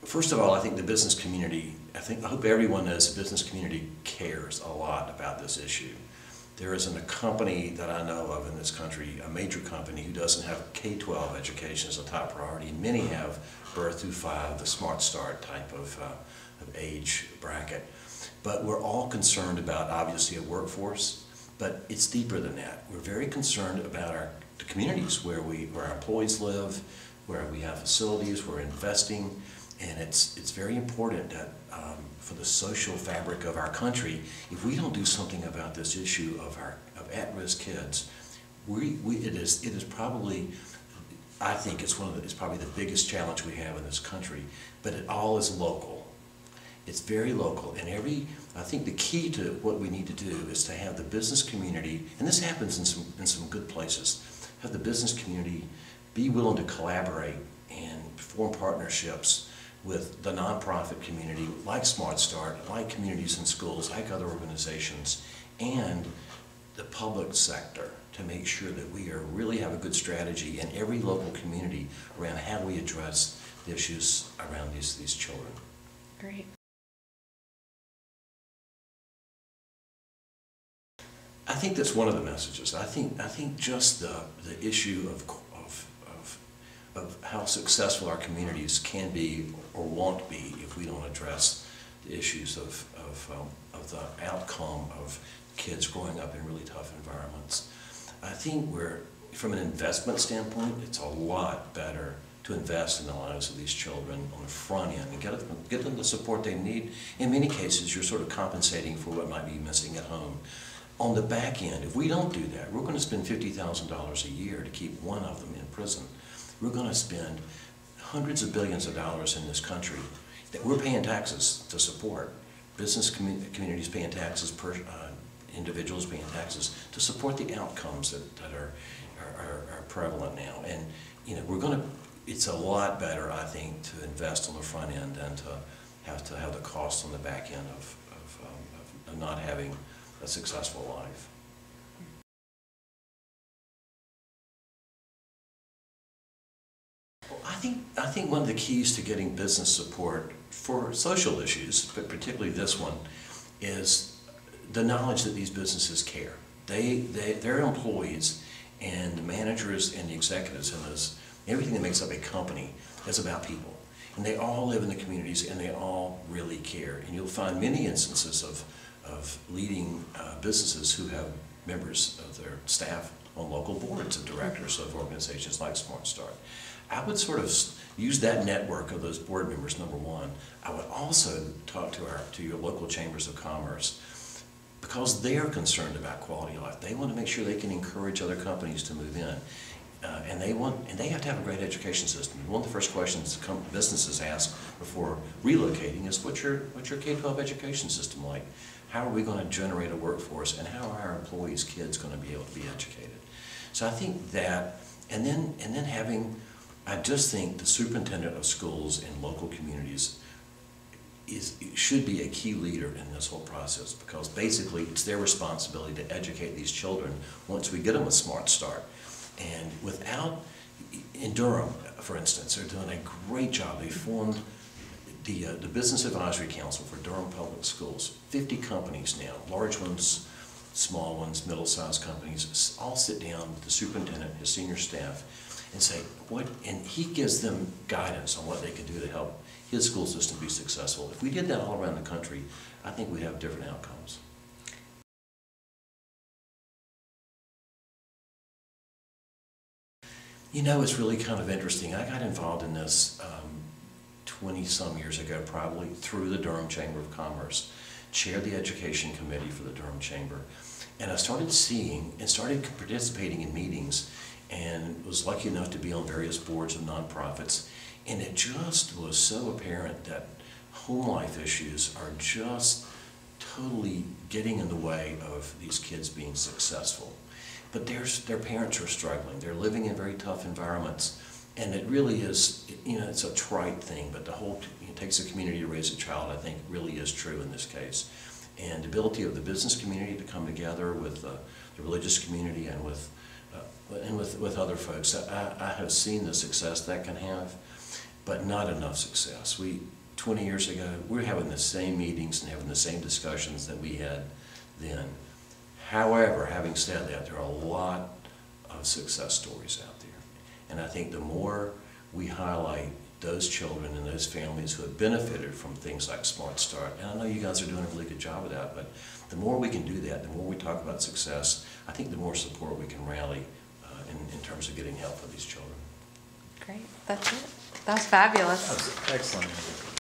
First of all, I think the business community, I hope everyone knows the business community cares a lot about this issue. There isn't a company that I know of in this country, a major company, who doesn't have K-12 education as a top priority. Many have birth through 5, the Smart Start type of age bracket. But we're all concerned about, obviously, a workforce, but it's deeper than that. We're very concerned about the communities where our employees live, where we have facilities, we're investing, and it's very important that for the social fabric of our country, if we don't do something about this issue of at-risk kids, it is probably, I think it's probably the biggest challenge we have in this country. But it all is local. It's very local, and I think the key to what we need to do is to have the business community, and this happens in some good places, have the business community be willing to collaborate and form partnerships with the nonprofit community, like Smart Start, like communities in schools, like other organizations, and the public sector, to make sure that we really have a good strategy in every local community around how we address the issues around these children. Great. I think that's one of the messages. I think just the issue of how successful our communities can be or won't be if we don't address the issues of the outcome of kids growing up in really tough environments. I think from an investment standpoint, it's a lot better to invest in the lives of these children on the front end and get them the support they need. In many cases, you're sort of compensating for what might be missing at home. On the back end, if we don't do that, we're going to spend $50,000 a year to keep one of them in prison. We're going to spend hundreds of billions of dollars in this country that we're paying taxes to support. Business communities paying taxes, individuals paying taxes to support the outcomes that are prevalent now. And it's a lot better, I think, to invest on the front end than to have the cost on the back end of not having a successful life. I think one of the keys to getting business support for social issues, but particularly this one, is the knowledge that these businesses care. Their employees and the managers and the executives in this, everything that makes up a company is about people. And they all live in the communities and they all really care. And you'll find many instances of leading businesses who have members of their staff on local boards of directors of organizations like Smart Start. I would sort of use that network of those board members, number one. I would also talk to your local chambers of commerce, because they're concerned about quality of life. They want to make sure they can encourage other companies to move in. And they have to have a great education system. One of the first questions businesses ask before relocating is, what's your K-12 education system like? How are we going to generate a workforce, and how are our employees' kids going to be able to be educated? So I think that, and then having, I just think the superintendent of schools in local communities should be a key leader in this whole process, because basically it's their responsibility to educate these children once we get them a Smart Start. And in Durham, for instance, they're doing a great job. They formed the Business Advisory Council for Durham Public Schools. 50 companies now, large ones, small ones, middle-sized companies, all sit down with the superintendent, his senior staff, and say, and he gives them guidance on what they can do to help his school system be successful. If we did that all around the country, I think we'd have different outcomes. It's really kind of interesting. I got involved in this 20-some years ago, probably through the Durham Chamber of Commerce, chaired the education committee for the Durham Chamber, and I started started participating in meetings, and was lucky enough to be on various boards of nonprofits, and it just was so apparent that home life issues are just totally getting in the way of these kids being successful. But their parents are struggling. They're living in very tough environments. And it really is, it's a trite thing, but it takes a community to raise a child, I think, really is true in this case. And the ability of the business community to come together with the religious community and with other folks, I have seen the success that can have. but not enough success. 20 years ago, we were having the same meetings and having the same discussions that we had then. However, having said that, there are a lot of success stories out there. And I think the more we highlight those children and those families who have benefited from things like Smart Start, and I know you guys are doing a really good job of that, but the more we can do that, the more we talk about success, I think the more support we can rally in terms of getting help for these children. Great, that's it. That was fabulous. That was excellent.